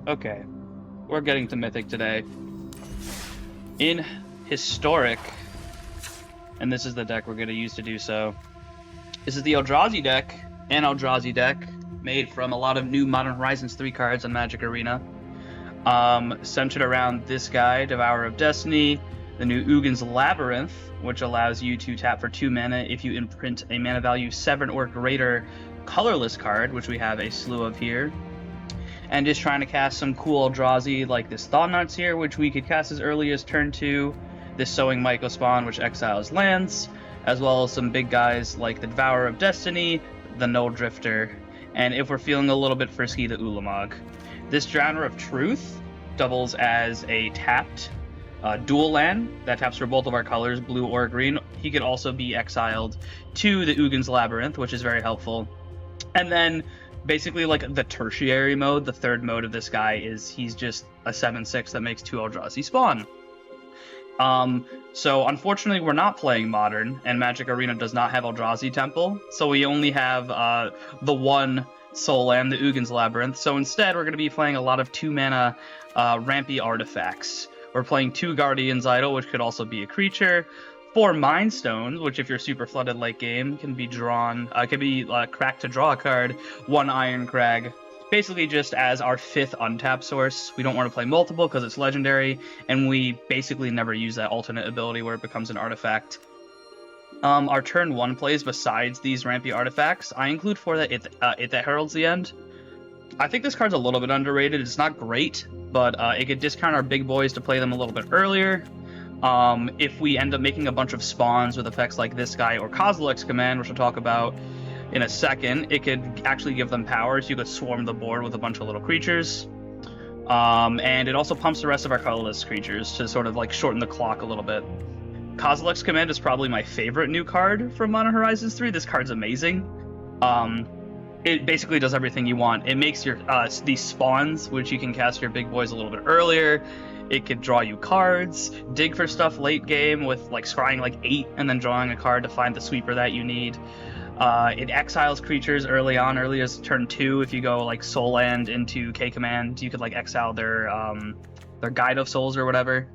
Okay, we're getting to Mythic today. In Historic, and this is the deck we're going to use to do so. This is the Eldrazi deck, an Eldrazi deck made from a lot of new Modern Horizons 3 cards on Magic Arena. Centered around this guy, Devourer of Destiny, the new Ugin's Labyrinth, which allows you to tap for 2 mana if you imprint a mana value 7 or greater colorless card, which we have a slew of here. And just trying to cast some cool Eldrazi like this Thought-Knot Seer, which we could cast as early as turn 2, this Sowing Mycospawn, which exiles lands, as well as some big guys like the Devourer of Destiny, the Nulldrifter, and if we're feeling a little bit frisky, the Ulamog. This Drowner of Truth doubles as a tapped dual land that taps for both of our colors, blue or green. He could also be exiled to the Ugin's Labyrinth, which is very helpful. And then basically like the tertiary mode, the third mode of this guy is he's just a 7/6 that makes 2 Eldrazi spawn. So unfortunately we're not playing Modern, and Magic Arena does not have Eldrazi Temple, so we only have the one soul land, the Ugin's Labyrinth. So instead we're going to be playing a lot of 2 mana rampy artifacts. We're playing 2 Guardian's Idol, which could also be a creature, 4 Mind Stones, which if you're super flooded late game can be drawn, can be cracked to draw a card, 1 Irencrag, basically just as our 5th untap source. We don't want to play multiple because it's legendary, and we basically never use that alternate ability where it becomes an artifact. Our turn 1 plays besides these rampy artifacts, I include for that it that Heralds the End. I think this card's a little bit underrated. It's not great, but it could discount our big boys to play them a little bit earlier. If we end up making a bunch of spawns with effects like this guy or Kozilek's Command, which we'll talk about in a second, it could actually give them powers. You could swarm the board with a bunch of little creatures. And it also pumps the rest of our colorless creatures to sort of like shorten the clock a little bit. Kozilek's Command is probably my favorite new card from Modern Horizons 3. This card's amazing. It basically does everything you want. It makes your these spawns, which you can cast your big boys a little bit earlier. It could draw you cards, dig for stuff late game with like scrying like 8 and then drawing a card to find the sweeper that you need. It exiles creatures early as turn 2. If you go like Soul Land into K Command, you could like exile their Guide of Souls or whatever.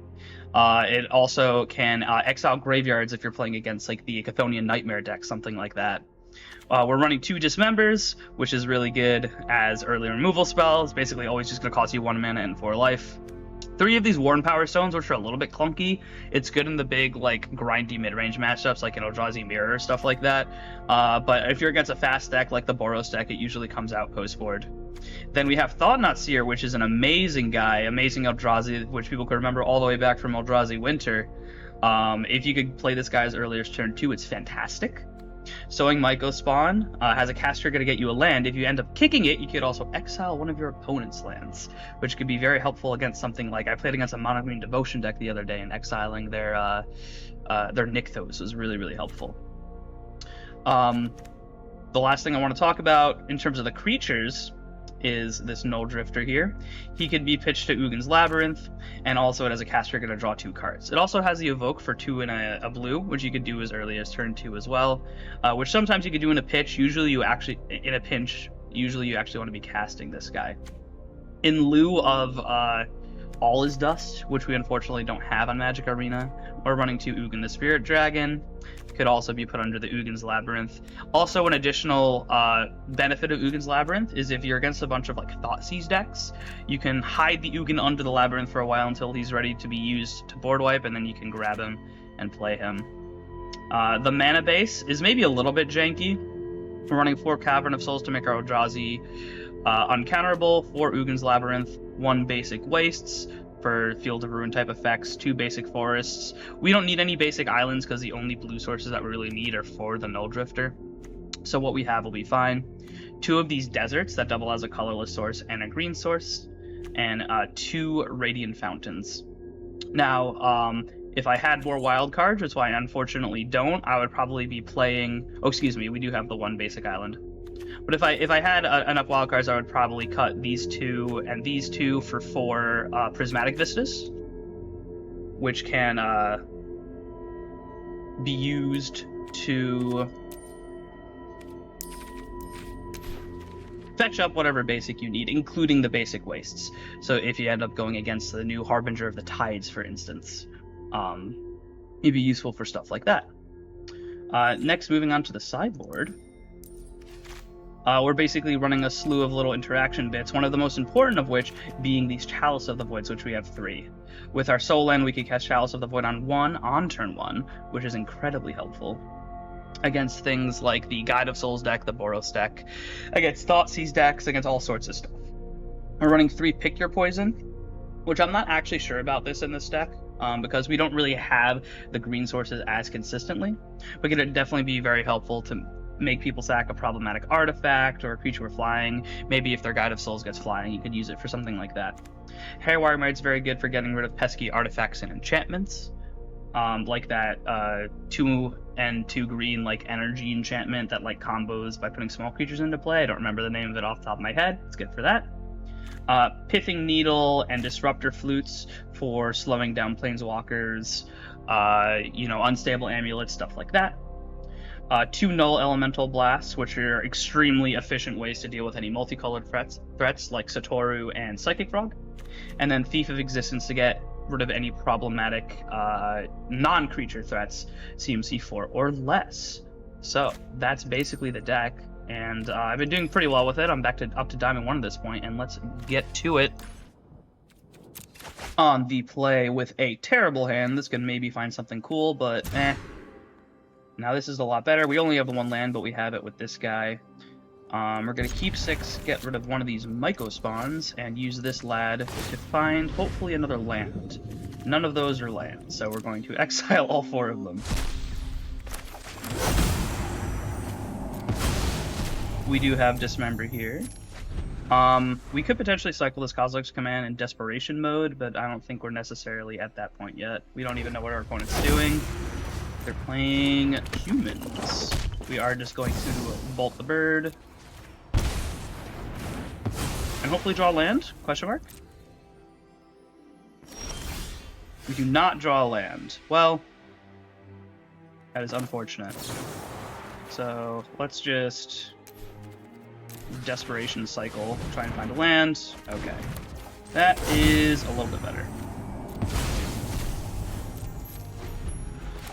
It also can exile graveyards if you're playing against like the Chthonian Nightmare deck, something like that. We're running 2 Dismembers, which is really good as early removal spell. It's basically always just going to cost you 1 mana and 4 life. 3 of these Worn Powerstones, which are a little bit clunky. It's good in the big, like, grindy mid-range matchups, like in Eldrazi Mirror or stuff like that. But if you're against a fast deck, like the Boros deck, it usually comes out post-board. Then we have Thought-Knot Seer, which is an amazing guy, amazing Eldrazi, which people could remember all the way back from Eldrazi Winter. If you could play this guy as early as turn 2, it's fantastic. Sowing Mycospawn has a cast trigger to get you a land. If you end up kicking it, you could also exile one of your opponent's lands, which could be very helpful against something like I played against a Mono Green Devotion deck the other day, and exiling their Nykthos was really, really helpful. The last thing I want to talk about in terms of the creatures is this Nulldrifter here. He could be pitched to Ugin's Labyrinth, and also it has a cast trigger to draw 2 cards. It also has the Evoke for 2 and a blue, which you could do as early as turn 2 as well, which sometimes you could do in a pitch. Usually you actually want to be casting this guy. In lieu of All Is Dust, which we unfortunately don't have on Magic Arena, we're running 2 Ugin the Spirit Dragon. Could also be put under the Ugin's Labyrinth. Also, an additional benefit of Ugin's Labyrinth is if you're against a bunch of like Thoughtseize decks, you can hide the Ugin under the Labyrinth for a while until he's ready to be used to board wipe, and then you can grab him and play him. The mana base is maybe a little bit janky. We're running 4 Cavern of Souls to make our Eldrazi uncounterable, 4 Ugin's Labyrinth, 1 basic Wastes for Field of Ruin type effects, 2 basic forests. We don't need any basic islands because the only blue sources that we really need are for the Nulldrifter. So what we have will be fine. 2 of these deserts that double as a colorless source and a green source, and 2 Radiant Fountains. Now, if I had more wild cards, which I unfortunately don't, I would probably be playing... Oh, excuse me, we do have the 1 basic island. But if I had enough wildcards, I would probably cut these 2 and these 2 for 4 Prismatic Vistas, which can be used to fetch up whatever basic you need, including the basic wastes. So if you end up going against the new Harbinger of the Tides, for instance, it'd be useful for stuff like that. Next, moving on to the sideboard. We're basically running a slew of little interaction bits, one of the most important of which being these Chalice of the Voids, which we have 3. With our Soul Land, we can cast Chalice of the Void on turn 1, which is incredibly helpful against things like the Guide of Souls deck, the Boros deck, against Thoughtseize decks, against all sorts of stuff. We're running 3 Pick Your Poison, which I'm not actually sure about this in this deck, because we don't really have the green sources as consistently, but it could definitely be very helpful to make people sack a problematic artifact or a creature with flying. Maybe if their Guide of Souls gets flying, you could use it for something like that. Haywire Mite's very good for getting rid of pesky artifacts and enchantments, like that 2 and 2 green like energy enchantment that like combos by putting small creatures into play. I don't remember the name of it off the top of my head. It's good for that. Pithing Needle and Disruptor Flutes for slowing down planeswalkers, unstable amulets, stuff like that. 2 Null Elemental Blasts, which are extremely efficient ways to deal with any multicolored threats like Satoru and Psychic Frog. And then Thief of Existence to get rid of any problematic non-creature threats, CMC 4 or less. So that's basically the deck, and I've been doing pretty well with it. I'm up to Diamond 1 at this point, and let's get to it. On the play with a terrible hand, this can maybe find something cool, but Now this is a lot better. We only have the 1 land, but we have it with this guy. We're going to keep 6, get rid of one of these Mycospawns, and use this lad to find, hopefully, another land. None of those are lands, so we're going to exile all 4 of them. We do have Dismember here. We could potentially cycle this Kozilek's command in desperation mode, but I don't think we're necessarily at that point yet. We don't even know what our opponent's doing. They're playing humans. We are just going to bolt the bird. And hopefully draw land? Question mark? We do not draw land. Well, that is unfortunate. So let's just desperation cycle, try and find a land. Okay. That is a little bit better.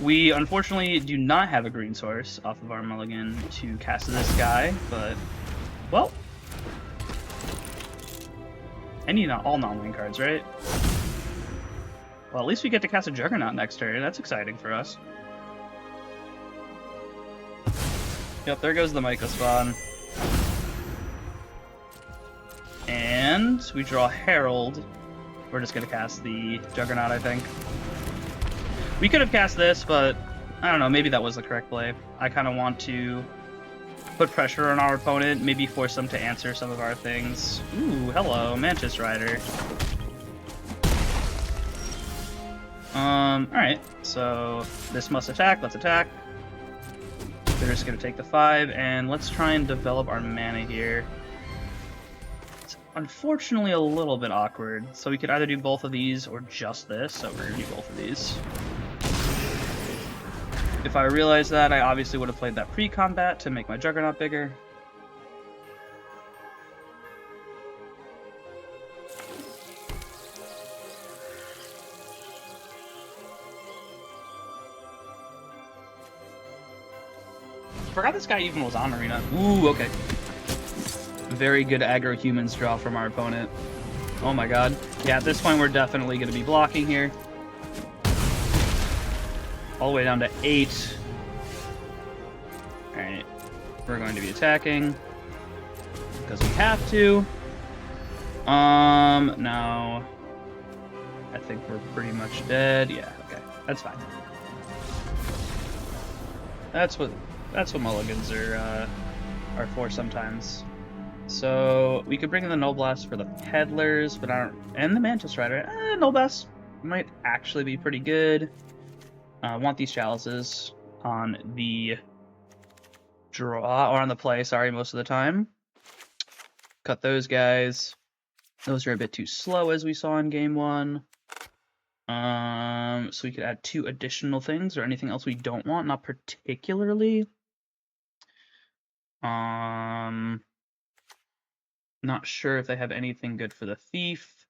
We unfortunately do not have a green source off of our mulligan to cast this guy, but, well, I need all non-land cards, right? Well, at least we get to cast a Juggernaut next turn. That's exciting for us. Yep, there goes the Mycospawn. And we draw Herald. We're just going to cast the Juggernaut, I think. We could have cast this, but I don't know, maybe that was the correct play. I kind of want to put pressure on our opponent, maybe force them to answer some of our things. Ooh, hello, Mantis Rider. Alright, so this must attack, let's attack. They're just going to take the 5, and let's try and develop our mana here. It's unfortunately a little bit awkward, so we could either do both of these or just this, so we're going to do both of these. If I realized that, I obviously would have played that pre-combat to make my Juggernaut bigger. Forgot this guy even was on Arena. Ooh, okay. Very good aggro humans draw from our opponent. Oh my god. Yeah, at this point we're definitely going to be blocking here. All the way down to 8. Alright. We're going to be attacking. Because we have to. No. I think we're pretty much dead. Yeah, okay. That's fine. That's what mulligans are for sometimes. So we could bring in the Null Blast for the Peddlers, but I don't. And the Mantis Rider. Null Blast might actually be pretty good. Want these Chalices on the draw, or on the play, sorry, most of the time. Cut those guys. Those are a bit too slow, as we saw in game 1. So we could add 2 additional things, or anything else we don't want, not particularly. Not sure if they have anything good for the Thief.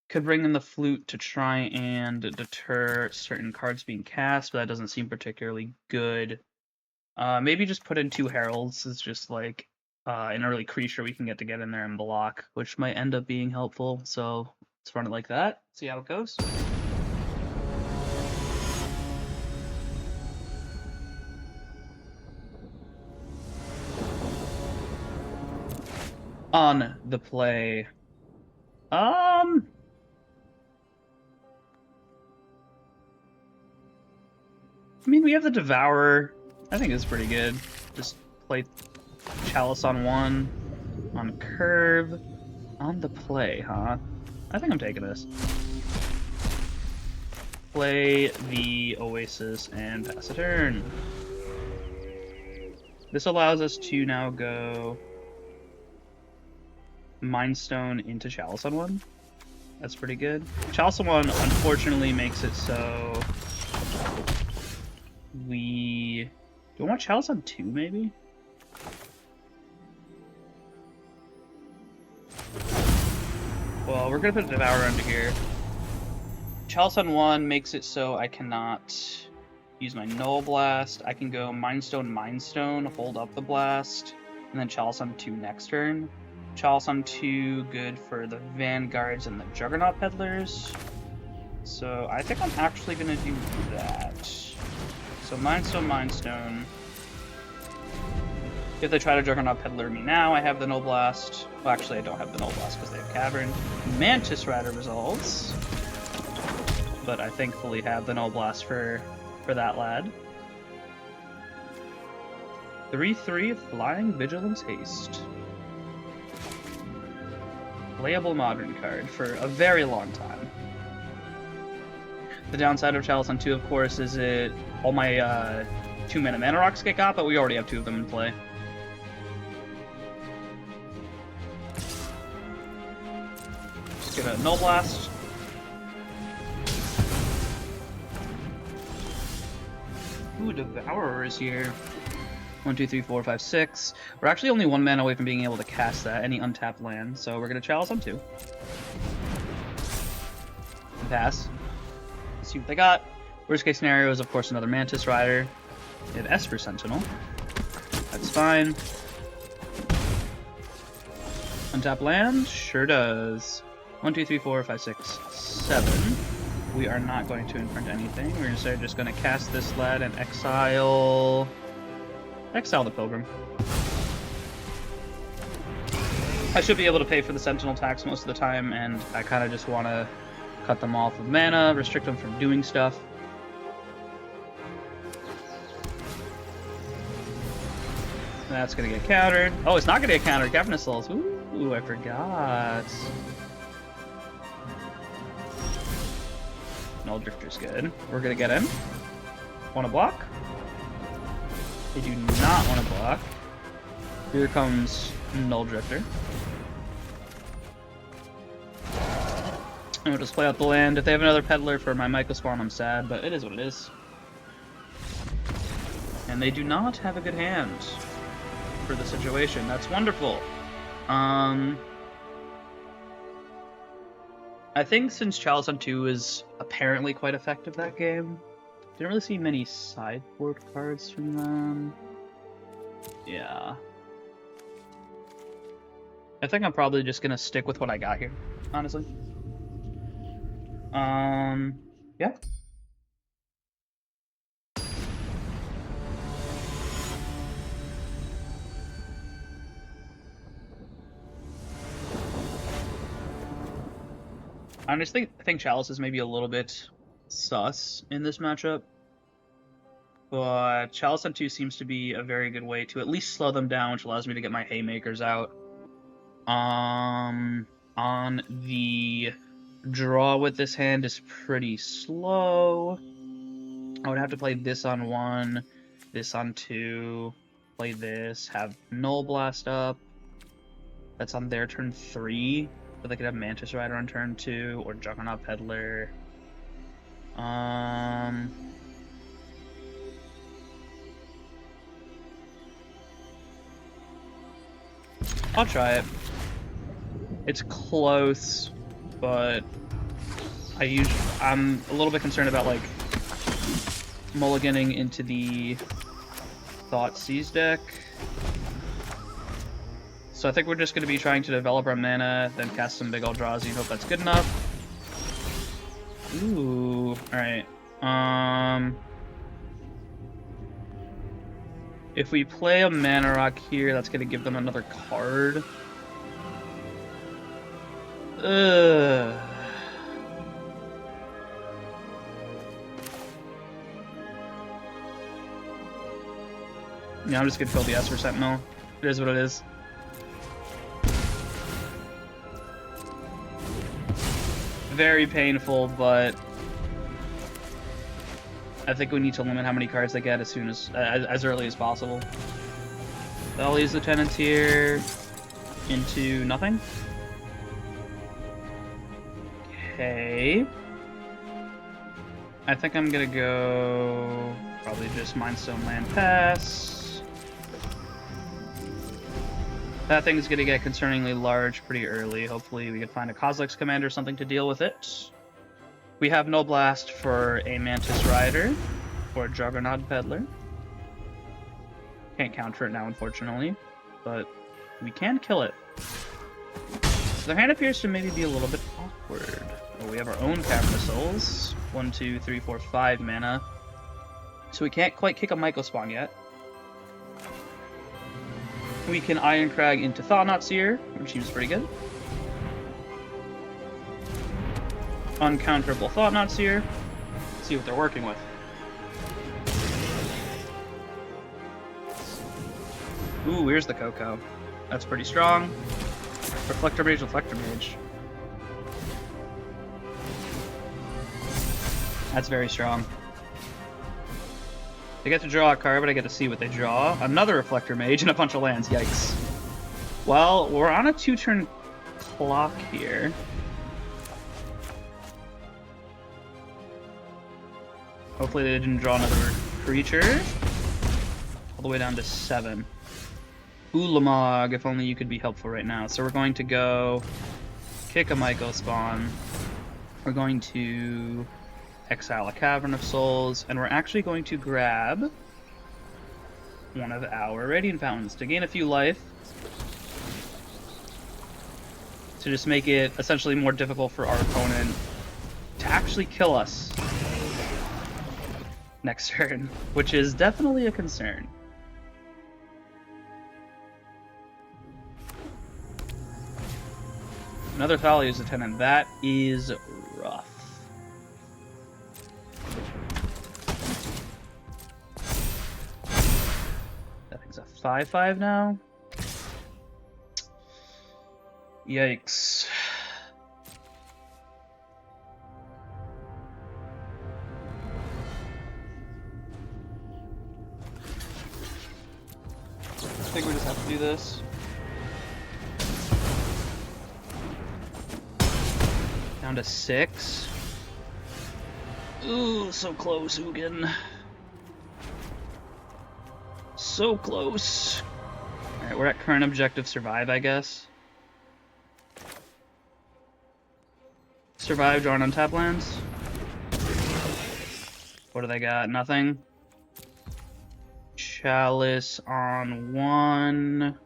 Could bring in the Flute to try and deter certain cards being cast, but that doesn't seem particularly good. Maybe just put in 2 Heralds is just like an early creature we can get in there and block, which might end up being helpful. So let's run it like that, see how it goes. On the play, I mean, we have the Devourer. I think it's pretty good. Just play Chalice on 1, on curve, on the play, huh? I think I'm taking this. Play the Oasis and pass a turn. This allows us to now go Mind Stone into Chalice on 1. That's pretty good. Chalice on 1 unfortunately makes it so we... Do we want Chalice on 2 maybe? Well, we're gonna put the Devourer under here. Chalice on 1 makes it so I cannot use my Null Blast. I can go Mind Stone, hold up the blast, and then Chalice on 2 next turn. Chalice on 2, good for the Vanguards and the Juggernaut Peddlers. So I think I'm actually going to do that. So Mind Stone. If they try to Juggernaut Peddler me now, I have the Null Blast. Well, actually, I don't have the Null Blast because they have Cavern. Mantis Rider resolves. But I thankfully have the Null Blast for that lad. 3/3 Flying Vigilance Haste. Playable Modern card for a very long time. The downside of Chalice on 2, of course, is it all my 2-mana Mana Rocks get got, but we already have 2 of them in play. Just get a Null Blast. Ooh, Devourer is here. 1, 2, 3, 4, 5, 6. We're actually only 1 mana away from being able to cast that, any untapped land, so we're gonna Chalice on 2. Pass. Let's see what they got. Worst case scenario is, of course, another Mantis Rider. They have Esper Sentinel. That's fine. Untapped land? Sure does. 1, 2, 3, 4, 5, 6, 7. We are not going to imprint anything. We're instead just going to cast this lad and exile the Pilgrim. I should be able to pay for the Sentinel tax most of the time, and I kind of just want to cut them off of mana, restrict them from doing stuff. That's going to get countered. Oh, it's not going to get countered. Cavern of Souls. Ooh, I forgot. Nulldrifter's good. We're going to get him. Want to block? They do not want to block. Here comes Nulldrifter. And we'll just play out the land. If they have another Peddler for my Mycospawn, I'm sad, but it is what it is. And they do not have a good hand for the situation. That's wonderful. I think since Chalice on 2 is apparently quite effective that game, didn't really see many sideboard cards from them. Yeah. I think I'm probably just gonna stick with what I got here, honestly. Yeah. Honestly, I think Chalice is maybe a little bit sus in this matchup, but Chalice on 2 seems to be a very good way to at least slow them down, which allows me to get my Haymakers out. On the draw with this hand is pretty slow. I would have to play this on 1, this on 2, play this, have Null Blast up. That's on their turn 3. But they could have Mantis Rider on turn 2, or Juggernaut Peddler. I'll try it. It's close, but I'm a little bit concerned about like mulliganing into the Thought Seize deck. So I think we're just going to be trying to develop our mana, then cast some big Eldrazi and hope that's good enough. Ooh, alright. If we play a Mana Rock here, that's going to give them another card. Ugh. Yeah, I'm just going to kill the Esper Sentinel. It is what it is. Very painful, but I think we need to limit how many cards they get as early as possible. I'll use the Tenants here into nothing. Okay. I think I'm gonna go probably just Mindstone Land Pass. That thing's gonna get concerningly large pretty early. Hopefully we can find a Kozilek's Command or something to deal with it. We have no blast for a Mantis Rider or a Juggernaut Peddler. Can't counter it now, unfortunately, but we can kill it. So their hand appears to maybe be a little bit awkward. Oh, we have our own Cavern of Souls. 1, 2, 3, 4, 5 mana. So we can't quite kick a Mycospawn yet. We can Irencrag into Thought-Knot Seer, which seems pretty good. Uncounterable Thought-Knot Seer. Let's see what they're working with. Ooh, here's the Coco. That's pretty strong. Reflector Mage, Reflector Mage. That's very strong. I get to draw a card, but I get to see what they draw. Another Reflector Mage and a bunch of lands. Yikes. Well, we're on a 2-turn clock here. Hopefully they didn't draw another creature. All the way down to 7. Ulamog, if only you could be helpful right now. So we're going to go kick a Mycospawn. We're going to exile a Cavern of Souls, and we're actually going to grab one of our Radiant Fountains to gain a few life. To just make it essentially more difficult for our opponent to actually kill us next turn, which is definitely a concern. Another Thalia's Attendant. That is rough. That thing's a 5/5 now. Yikes. I think we just have to do this. Down to 6. Ooh, so close, Ugin. So close. Alright, we're at current objective survive, I guess. Survive, draw an untap lands. What do they got? Nothing. Chalice on 1.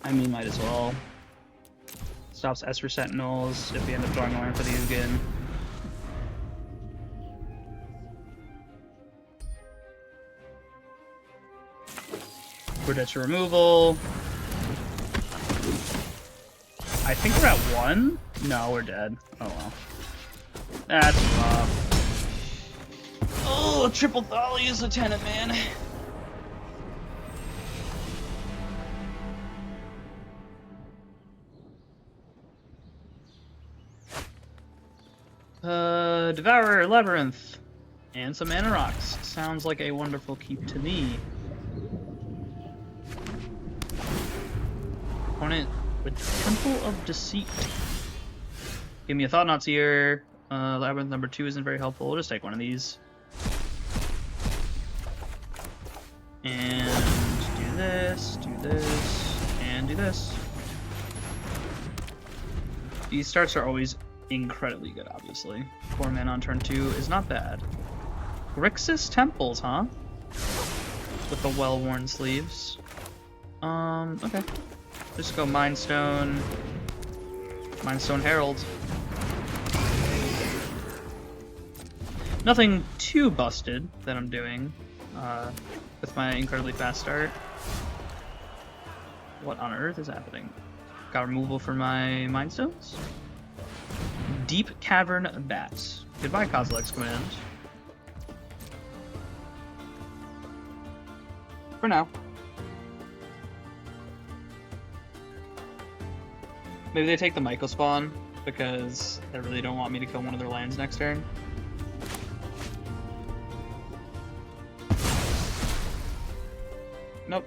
I mean, might as well. Stops Esper Sentinels if we end up drawing a land for the Ugin. We're dead to removal. I think we're at 1? No, we're dead. Oh well. That's rough. Oh, triple Thalia's Attendant, man. Devourer, Labyrinth, and some Mana Rocks. Sounds like a wonderful keep to me. Opponent with Temple of Deceit. Give me a Thought-Knot Seer. Labyrinth number 2 isn't very helpful. We'll just take one of these. And do this, and do this. These starts are always incredibly good, obviously. 4 mana on turn 2 is not bad. Grixis Temples, huh? With the well-worn sleeves. Okay. Just go Mindstone. Mindstone Herald. Nothing too busted that I'm doing with my incredibly fast start. What on earth is happening? Got removal for my Mindstones? Deep Cavern Bats. Goodbye, Kozilek's command. For now. Maybe they take the Mycospawn because they really don't want me to kill one of their lands next turn. Nope.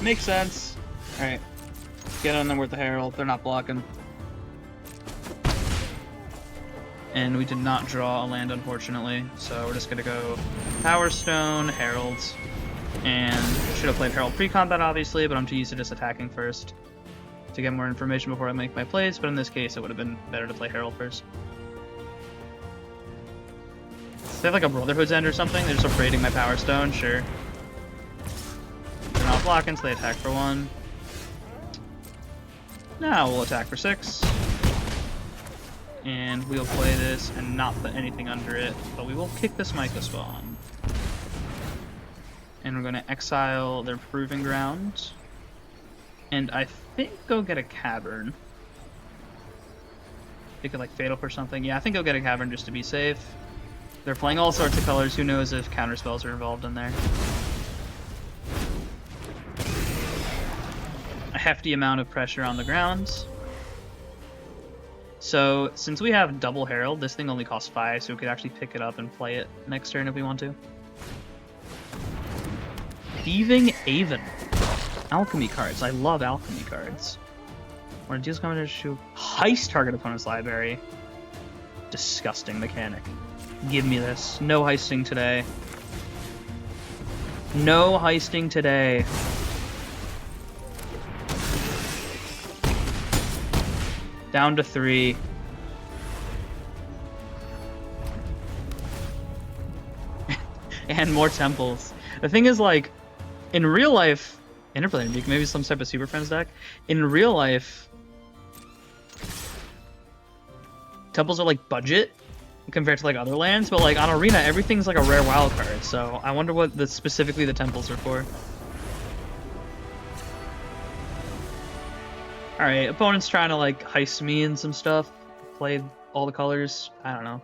Makes sense. Alright. Get on them with the Herald. They're not blocking. And we did not draw a land, unfortunately. So we're just going to go Powerstone, Heralds. And should have played Herald pre-combat, obviously, but I'm too used to just attacking first to get more information before I make my plays. But in this case, it would have been better to play Herald first. They have like a Brotherhood's End or something? They're just upgrading my Power Stone? Sure. They're not blocking, so they attack for 1. Now we'll attack for 6. And we'll play this and not put anything under it, but we will kick this Mycospawn. And we're going to exile their Proving Ground. And I think go get a Cavern. They could like Fatal for something. Yeah, I think go get a Cavern just to be safe. They're playing all sorts of colors. Who knows if counterspells are involved in there. A hefty amount of pressure on the ground. So, since we have double Herald, this thing only costs 5, so we could actually pick it up and play it next turn if we want to. Thieving Aven. Alchemy cards. I love alchemy cards. When it deals coming to shoot. Heist target opponent's library. Disgusting mechanic. Give me this. No heisting today. No heisting today. Down to 3. And more temples. The thing is, like, in real life, Interplay, maybe some type of Super Friends deck. In real life, temples are like budget compared to like other lands, but like on Arena, everything's like a rare wild card. So I wonder what specifically the temples are for. Alright, opponent's trying to like heist me and some stuff. Play all the colors. I don't know.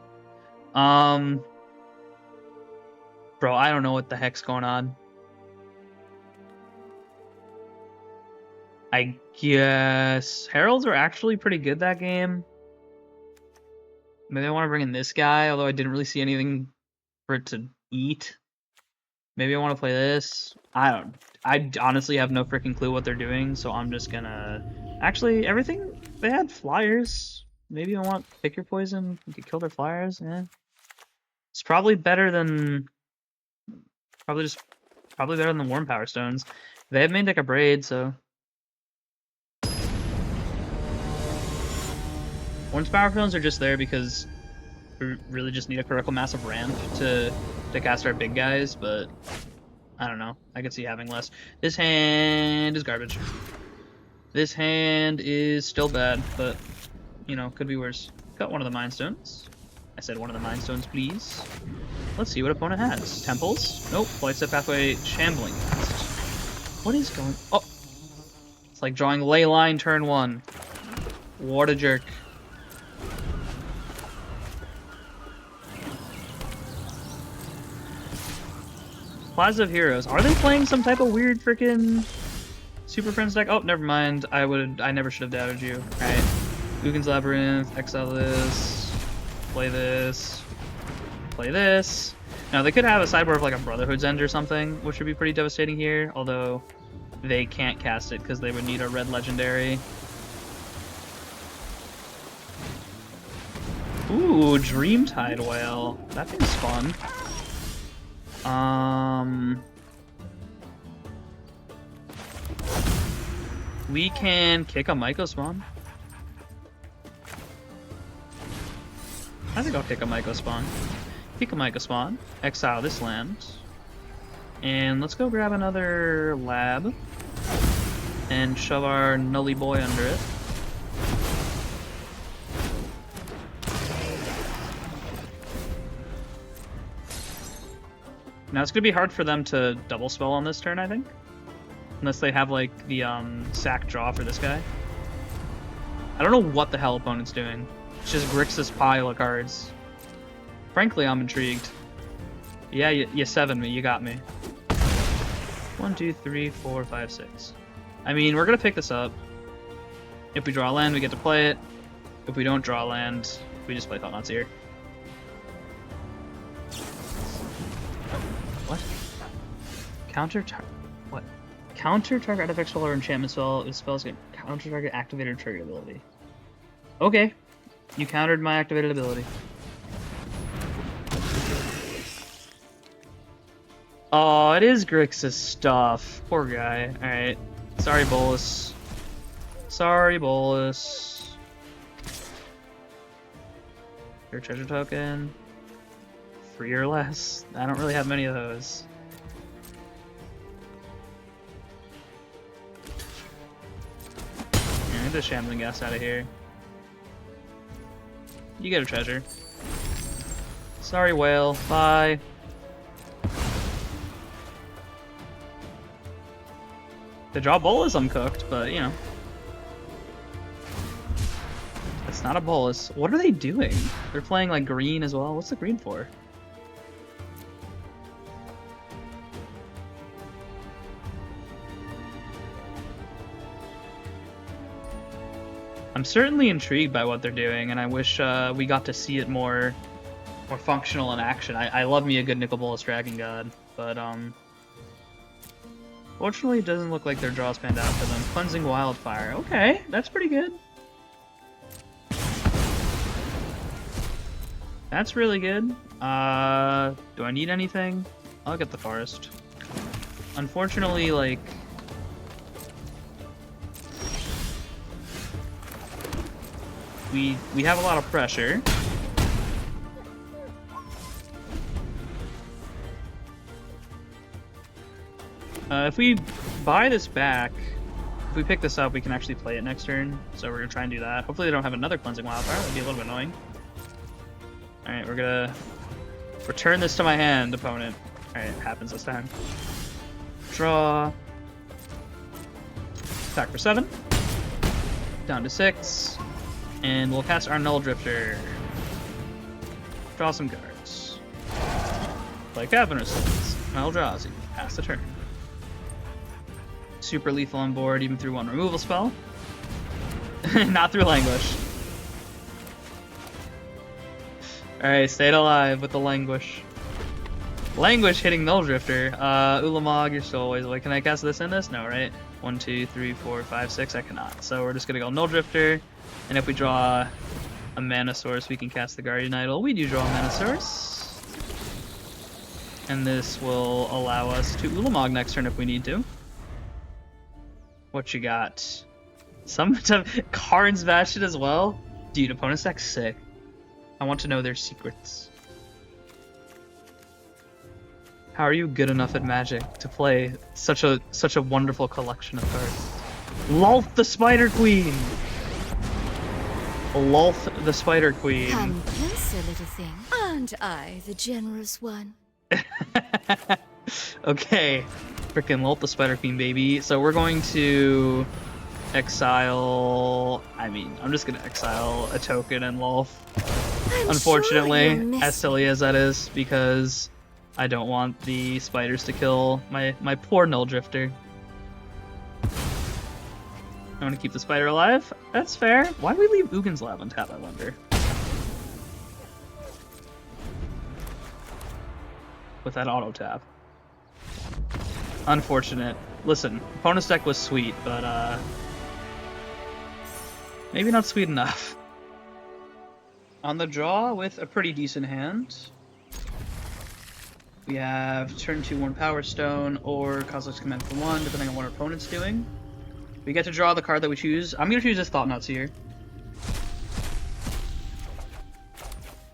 Bro, I don't know what the heck's going on. I guess Heralds are actually pretty good that game. Maybe I want to bring in this guy, although I didn't really see anything for it to eat. Maybe I want to play this. I honestly have no freaking clue what they're doing, so I'm just gonna... Actually, everything... They had flyers. Maybe I want Pick Your Poison. You could kill their flyers, yeah. It's probably better than... Probably better than the Worn Powerstones. They have main deck a Braid, so... Worn Powerstones are just there because we really just need a critical mass of ramp to cast our big guys, but I don't know. I could see having less. This hand is garbage. This hand is still bad, but, you know, could be worse. Got one of the Mind Stones. I said one of the Mind Stones, please. Let's see what opponent has. Temples? Nope. Flight Step Pathway, Shambling Cast. What is going... Oh! It's like drawing Ley Line turn 1. What a jerk. Plaza of Heroes. Are they playing some type of weird freaking Super Friends deck? Oh, never mind. I never should have doubted you. Alright. Ugin's Labyrinth, exile this, play this, play this. Now, they could have a sideboard of like a Brotherhood's End or something, which would be pretty devastating here, although they can't cast it because they would need a red legendary. Ooh, Dreamtide Whale. That thing's fun. We can kick a Mycospawn. I think I'll kick a Mycospawn. Kick a Mycospawn, exile this land, and let's go grab another lab and shove our Nully Boy under it. Now it's gonna be hard for them to double spell on this turn, I think. Unless they have like the sack draw for this guy. I don't know what the hell opponent's doing. It's just Grixis pile of cards. Frankly, I'm intrigued. Yeah, you 7 me, you got me. 1, 2, 3, 4, 5, 6. I mean, we're gonna pick this up. If we draw a land, we get to play it. If we don't draw a land, we just play Thought-Knot Seer. What? What? Counter target artifact spell or enchantment spell if spells get counter target activated trigger ability. Okay. You countered my activated ability. Oh, it is Grixis stuff. Poor guy. Alright. Sorry, Bolus. Sorry, Bolus. Your treasure token. 3 or less. I don't really have many of those. Yeah, get the Shambling Gas out of here. You get a treasure. Sorry, whale. Bye. The draw Bolus, I'm cooked, but you know. It's not a Bolus. What are they doing? They're playing like green as well. What's the green for? I'm certainly intrigued by what they're doing, and I wish we got to see it more functional in action. I love me a good Nicol Bolas Dragon God, but fortunately it doesn't look like their draws panned out for them. Cleansing Wildfire. Okay, that's pretty good. That's really good. Do I need anything? I'll get the Forest. Unfortunately, like... We have a lot of pressure. If we buy this back, if we pick this up, we can actually play it next turn. So we're gonna try and do that. Hopefully they don't have another Cleansing Wildfire. That'd be a little bit annoying. Alright, we're gonna return this to my hand, opponent. Alright, it happens this time. Draw. Attack for 7. Down to 6. And we'll cast our Nulldrifter. Draw some cards. Play Cavern of Souls. Eldrazi. Pass the turn. Super lethal on board, even through 1 removal spell. Not through Languish. Alright, stayed alive with the Languish. Languish hitting Nulldrifter. Ulamog, you're still always away. Can I cast this in this? No, right? 1, 2, 3, 4, 5, 6. I cannot. So we're just gonna go Nulldrifter. And if we draw a Mana Source, we can cast the Guardian Idol. We do draw a Mana Source. And this will allow us to Ulamog next turn if we need to. What you got? Some Karn's Bastion as well? Dude, opponent's deck's sick. I want to know their secrets. How are you good enough at Magic to play such a wonderful collection of cards? Lolth the Spider Queen! Lolth the Spider Queen. Come closer, little thing. Aren't I the generous one? Okay. Frickin' Lolth the Spider Queen, baby. So we're going to exile... I mean, I'm just gonna exile a token and Lolth. Unfortunately, as silly as that is, because I don't want the spiders to kill my poor Nulldrifter. I want to keep the spider alive. That's fair. Why do we leave Ugin's Lab on tap, I wonder? With that auto tap. Unfortunate. Listen, opponent's deck was sweet, but maybe not sweet enough. On the draw with a pretty decent hand, we have turn 2 Worn Powerstone or Kozilek's Command for 1, depending on what our opponent's doing. We get to draw the card that we choose. I'm going to choose this Thought-Knot Seer.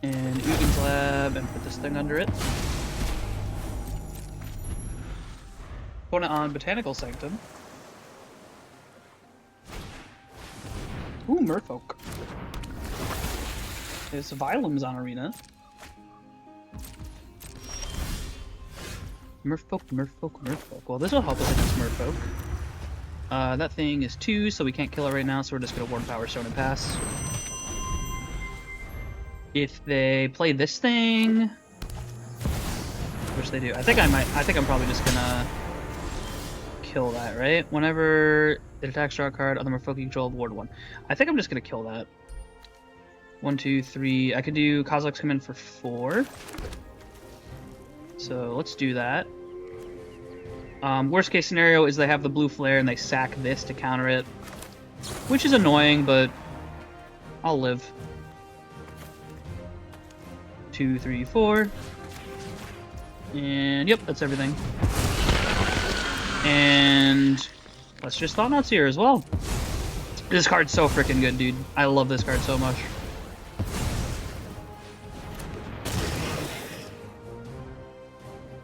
And Ugin's Lab, and put this thing under it. Opponent on Botanical Sanctum. Ooh, Merfolk. There's Vilem's on Arena. Merfolk, Merfolk, Merfolk. Well, this will help us against Merfolk. That thing is 2, so we can't kill it right now, so we're just gonna Worn Powerstone and pass. If they play this thing, which they do, I think I'm probably just gonna kill that, right? Whenever it attacks, draw a card, other Merfolk you control, ward 1. I think I'm just gonna kill that. 1, 2, 3. I could do Kozilek's come in for 4. So let's do that. Worst case scenario is they have the blue flare and they sack this to counter it, which is annoying, but I'll live. 2, 3, 4. And yep, that's everything. And let's just Thought-Knot Seer as well. This card's so freaking good, dude. I love this card so much.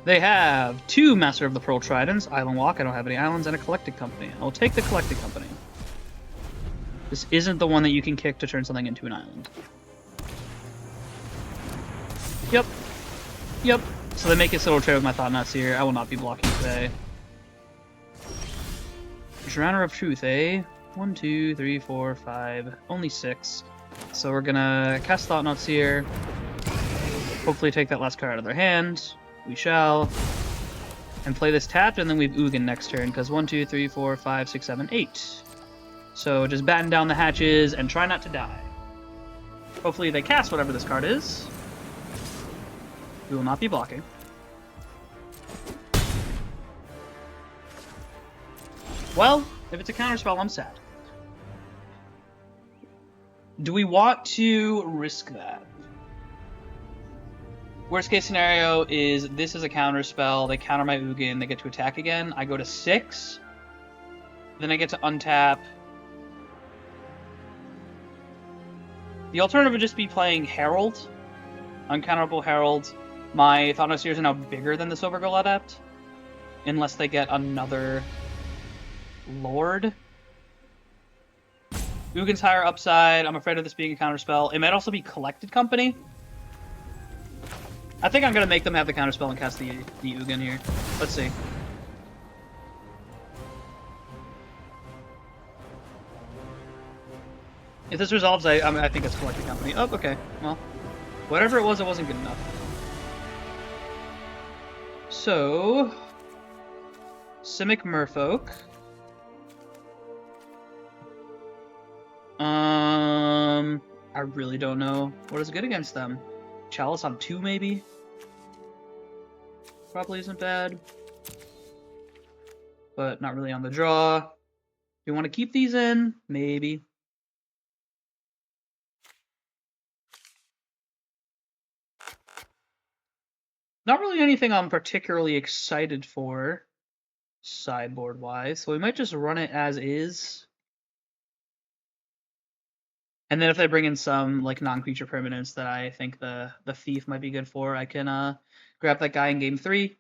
They have 2 Master of the Pearl Tridents, Island Walk, I don't have any islands, and a Collected Company. I'll take the Collected Company. This isn't the one that you can kick to turn something into an island. Yep. Yep. So they make it so it'll trade with my Thought-Knot Seer. I will not be blocking today. Drowner of Truth, eh? 1, 2, 3, 4, 5. Only 6. So we're gonna cast Thought-Knot Seer. Hopefully take that last card out of their hand. We shall. And play this tapped, and then we have Ugin next turn, because 1, 2, 3, 4, 5, 6, 7, 8. So just batten down the hatches and try not to die. Hopefully they cast whatever this card is. We will not be blocking. Well, if it's a counterspell, I'm sad. Do we want to risk that? Worst case scenario is this is a counterspell, they counter my Ugin, they get to attack again, I go to 6, then I get to untap. The alternative would just be playing Herald, uncounterable Herald. My Thought-Knot Seers are now bigger than the Silvergirl Adept, unless they get another Lord. Ugin's higher upside, I'm afraid of this being a counterspell. It might also be Collected Company. I think I'm going to make them have the counterspell and cast the Ugin here. Let's see. If this resolves, I think it's Collected Company. Oh, okay. Well, whatever it wasn't good enough. So, Simic Merfolk. I really don't know what is good against them. Chalice on 2, maybe? Probably isn't bad. But not really on the draw. Do you want to keep these in? Maybe. Not really anything I'm particularly excited for, sideboard-wise, so we might just run it as is. And then if they bring in some like non-creature permanents that I think the Thief might be good for, I can grab that guy in game 3.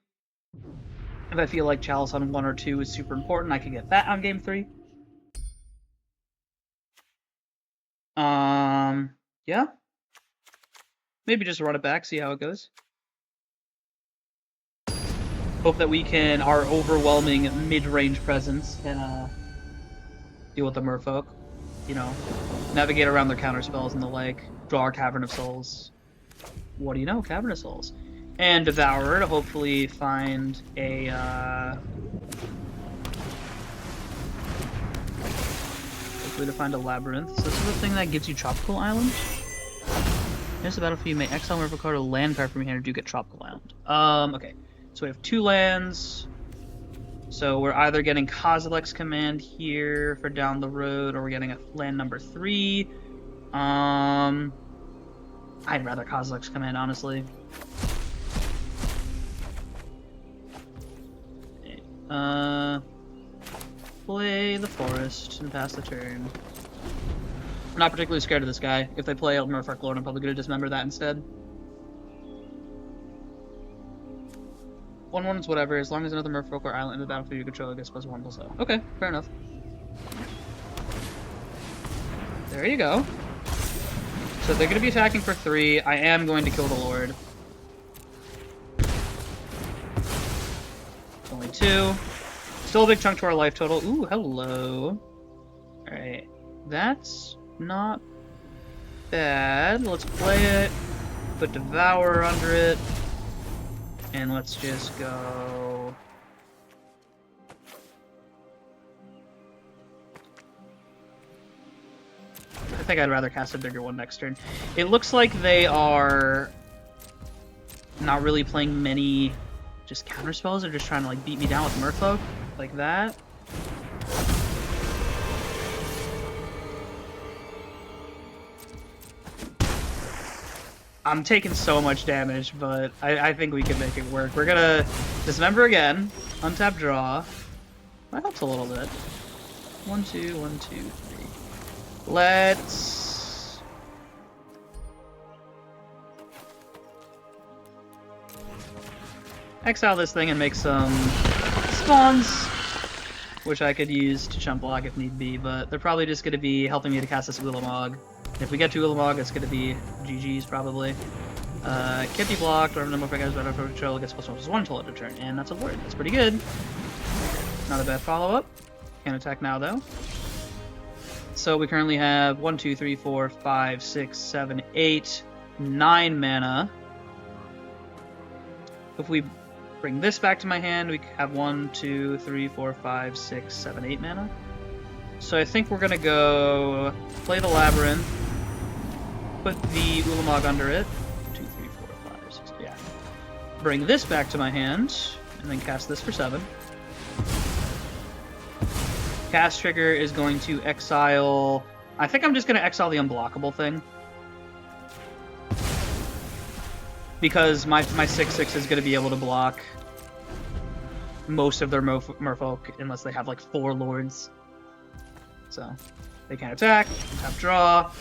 If I feel like Chalice on 1 or 2 is super important, I can get that on game 3. Yeah. Maybe just run it back, see how it goes. Hope that we can, our overwhelming mid-range presence can deal with the Merfolk. You know, navigate around their counterspells and the like. Draw our Cavern of Souls. What do you know? Cavern of Souls. And Devourer to hopefully find a Labyrinth. So this is the thing that gives you Tropical Island. Here's the battlefield. You may exile Merfolk card or land card from your hand or do get Tropical Island. Okay. So we have 2 lands. So we're either getting Kozilek's Command here for down the road, or we're getting a land number 3. I'd rather Kozilek's Command, honestly. Play the forest and pass the turn. I'm not particularly scared of this guy. If they play Merfolk Lord, I'm probably going to dismember that instead. 1/1 is whatever, as long as another Merfolk or island in the battlefield you control gets +1/+0. Okay, fair enough. There you go. So they're going to be attacking for 3. I am going to kill the Lord. It's only 2. Still a big chunk to our life total. Ooh, hello. Alright. That's not bad. Let's play it. Put Devourer under it. And let's just go... I think I'd rather cast a bigger one next turn. It looks like they are not really playing many just counter spells. They're just trying to like beat me down with Merfolk like that. I'm taking so much damage, but I think we can make it work. We're gonna Dismember again, untap draw. That helps a little bit. 1, 2, 1, 2, 3. Let's... exile this thing and make some spawns, which I could use to chump block if need be, but they're probably just going to be helping me to cast this Ulamog. If we get to Ulamog, it's going to be GG's probably. Can't be blocked, or number of guys better for control gets +1/+1 until end of turn, and that's a word. That's pretty good. Not a bad follow-up. Can't attack now, though. So we currently have 1, 2, 3, 4, 5, 6, 7, 8, 9 mana. If we bring this back to my hand, we have 1, 2, 3, 4, 5, 6, 7, 8 mana. So I think we're gonna go play the Labyrinth, put the Ulamog under it. 2, 3, 4, 5, 6, yeah. Bring this back to my hand, and then cast this for 7. Cast trigger is going to exile... I think I'm just going to exile the unblockable thing. Because my 6/6 is going to be able to block most of their Merfolk unless they have like 4 lords. So, they can't attack, tap draw,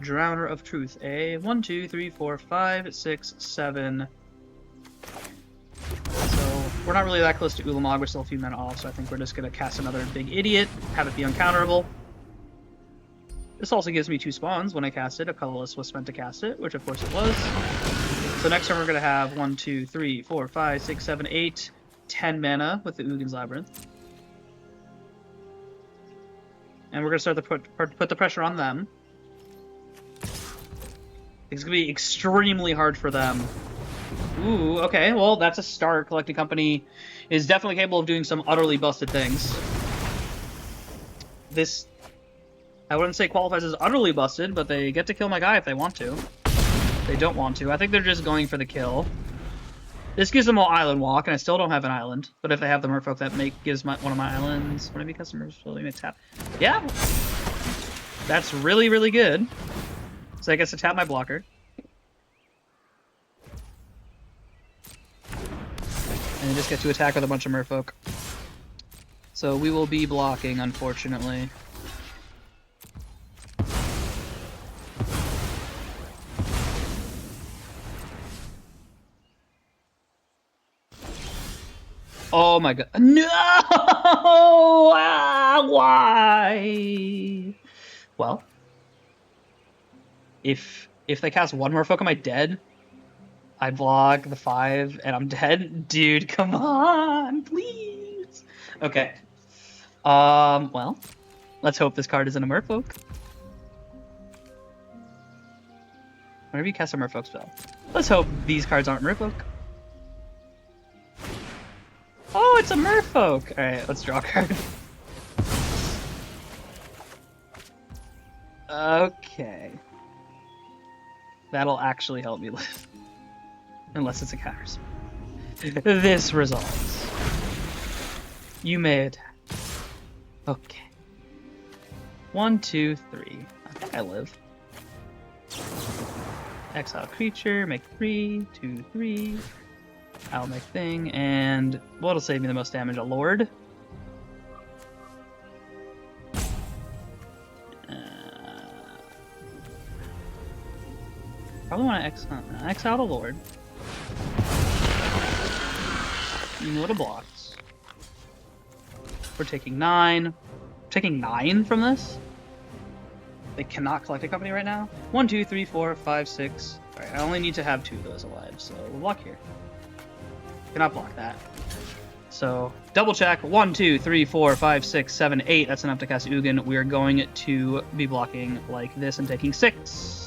Drowner of Truth. 1, 2, 3, 4, 5, 6, 7... We're not really that close to Ulamog, we're still a few mana off, so I think we're just going to cast another Big Idiot, have it be uncounterable. This also gives me 2 spawns when I cast it. A colorless was spent to cast it, which of course it was. So next turn we're going to have 1, 2, 3, 4, 5, 6, 7, 8, 10 mana with the Ugin's Labyrinth. And we're going to start to put the pressure on them. It's going to be extremely hard for them. Ooh, okay, well, that's a start. Collecting Company is definitely capable of doing some utterly busted things. This, I wouldn't say qualifies as utterly busted, but they get to kill my guy if they want to. They don't want to. I think they're just going for the kill. This gives them all Island Walk, and I still don't have an island. But if they have the Merfolk, that gives one of my islands... When I be customers, so let me tap. Yeah! That's really, really good. So I guess to tap my blocker. And they just get to attack with a bunch of Merfolk. So we will be blocking, unfortunately. Oh my god. No! Why? Well, if they cast one Merfolk, am I dead? I block the 5 and I'm dead? Dude, come on, please. Okay. Well, let's hope this card isn't a Merfolk. Whenever you cast a Merfolk spell, let's hope these cards aren't Merfolk. Oh, it's a Merfolk! Alright, let's draw a card. Okay. That'll actually help me live. Unless it's a counter spell. This resolves. You may attack. Okay. 1, 2, 3. I think I live. Exile creature, make 3, 2, 3. I'll make thing, and what'll save me the most damage? A Lord? Probably want to exile the Lord. You know what it blocks. We're taking 9. Taking 9 from this? They cannot collect a company right now? 1, 2, 3, 4, 5, 6. Alright, I only need to have 2 of those alive, so we'll block here. Cannot block that. So, double check. 1, 2, 3, 4, 5, 6, 7, 8. That's enough to cast Ugin. We are going to be blocking like this and taking 6.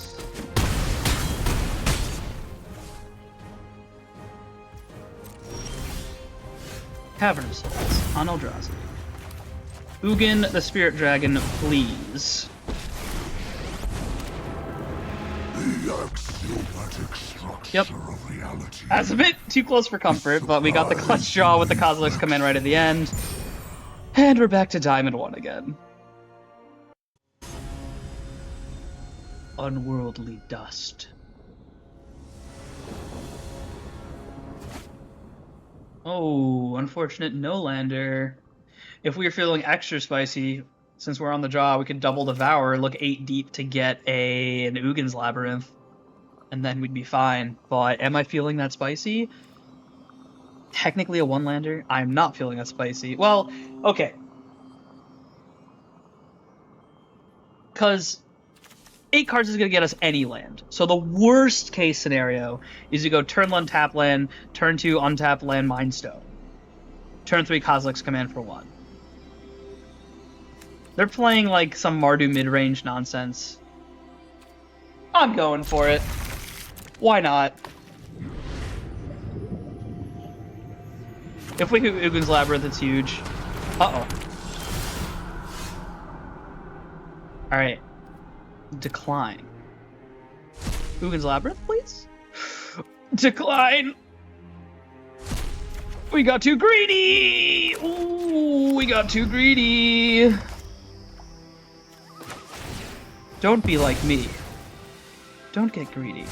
Cavern of Souls on Eldrazi. Ugin the Spirit Dragon, please. The axiomatic structure Yep. of reality. That's a bit too close for comfort, but we got the clutch draw with the Kozilek's command right at the end. And we're back to Diamond 1 again. Unworldly Dust. Oh, unfortunate no-lander. If we were feeling extra spicy, since we're on the draw, we could double Devourer, look 8 deep to get an Ugin's Labyrinth, and then we'd be fine. But am I feeling that spicy? Technically a one-lander. I'm not feeling that spicy. Well, okay. Because 8 cards is going to get us any land. So the worst case scenario is you go turn 1 tap land, turn 2 untap land Mindstone. Turn 3 Kozilek's command for 1. They're playing like some Mardu mid-range nonsense. I'm going for it. Why not? If we hit Ugin's Labyrinth, it's huge. Uh-oh. Alright. Decline. Ugin's Labyrinth, please? Decline! We got too greedy! Ooh, we got too greedy! Don't be like me. Don't get greedy.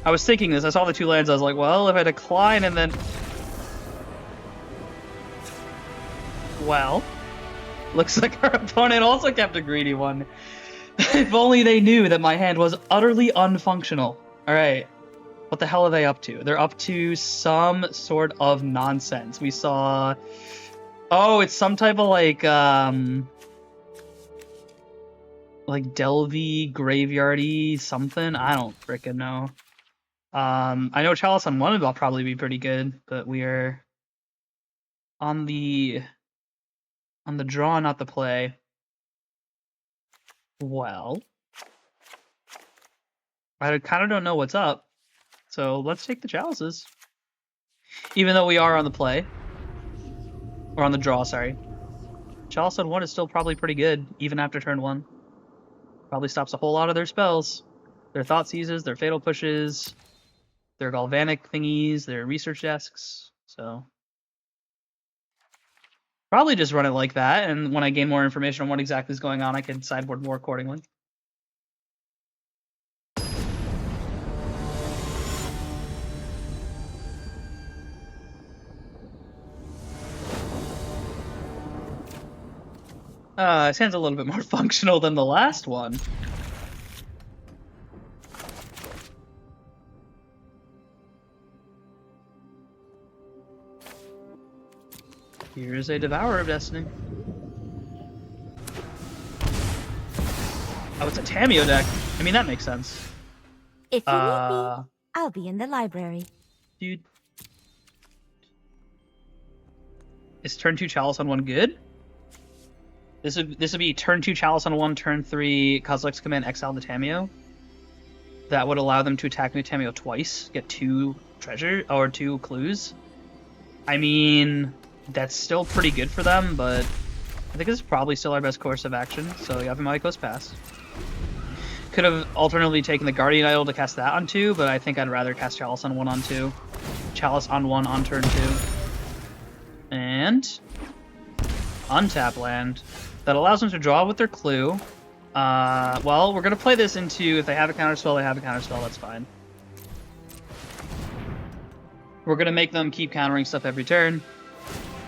I was thinking this, I saw the 2 lands, I was like, well, if I decline and then... Well, looks like our opponent also kept a greedy one. If only they knew that my hand was utterly unfunctional. Alright, what the hell are they up to? They're up to some sort of nonsense. We saw... Oh, it's some type of like Delvey, graveyardy, something? I don't frickin' know. I know Chalice on 1 will probably be pretty good, but we are on the draw, not the play. Well, I kind of don't know what's up, so let's take the Chalices. Even though we are on the play. Or on the draw, sorry. Chalice on 1 is still probably pretty good, even after turn 1. Probably stops a whole lot of their spells. Their Thought Seizes, their Fatal Pushes, their Galvanic thingies, their Research Desks, so... Probably just run it like that, and when I gain more information on what exactly is going on, I can sideboard more accordingly. His hand's a little bit more functional than the last one. Here's a Devourer of Destiny. Oh, it's a Tamiyo deck. I mean, that makes sense. If you need me, I'll be in the library. Dude. Is turn 2 Chalice on 1 good? This would be turn 2 Chalice on 1, turn 3 Kozilek's command, exile the Tamiyo. That would allow them to attack me Tamiyo twice, get 2 treasure or 2 clues. I mean, that's still pretty good for them, but I think this is probably still our best course of action. So Yavimaya Coast pass. Could have alternately taken the Guardian Idol to cast that on 2, but I think I'd rather cast Chalice on 1 on 2. Chalice on 1 on turn 2. And untap land. That allows them to draw with their clue. Well, we're going to play this into, if they have a counterspell, they have a counterspell, that's fine. We're going to make them keep countering stuff every turn.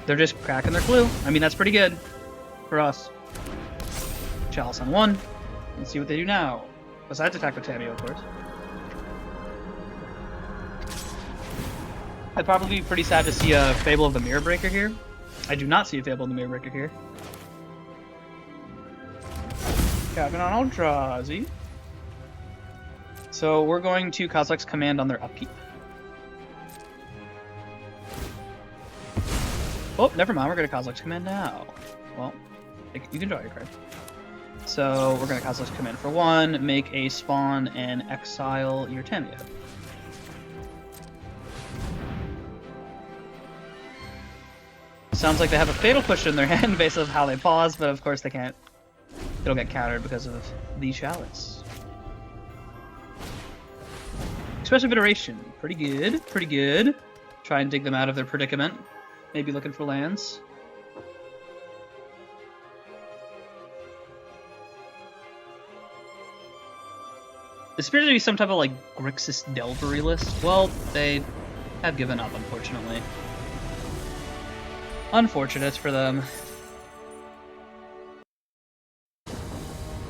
They're just cracking their clue. I mean, that's pretty good for us. Chalice on 1. Let's see what they do now. Besides attack with Tamiyo, of course. I'd probably be pretty sad to see a Fable of the Mirror Breaker here. I do not see a Fable of the Mirror Breaker here. Cavern on Eldrazi. So we're going to Kozilek's Command on their upkeep. Oh, never mind. We're going to Kozilek's Command now. Well, you can draw your card. So we're going to Kozilek's Command for 1, make a spawn, and exile your Tamiyo. Sounds like they have a Fatal Push in their hand based on how they pause, but of course they can't. It'll get countered because of the Chalice. Expressive Iteration. Pretty good, pretty good. Try and dig them out of their predicament. Maybe looking for lands. This appears to be some type of, like, Grixis Delvery list. Well, they have given up, unfortunately. Unfortunate for them.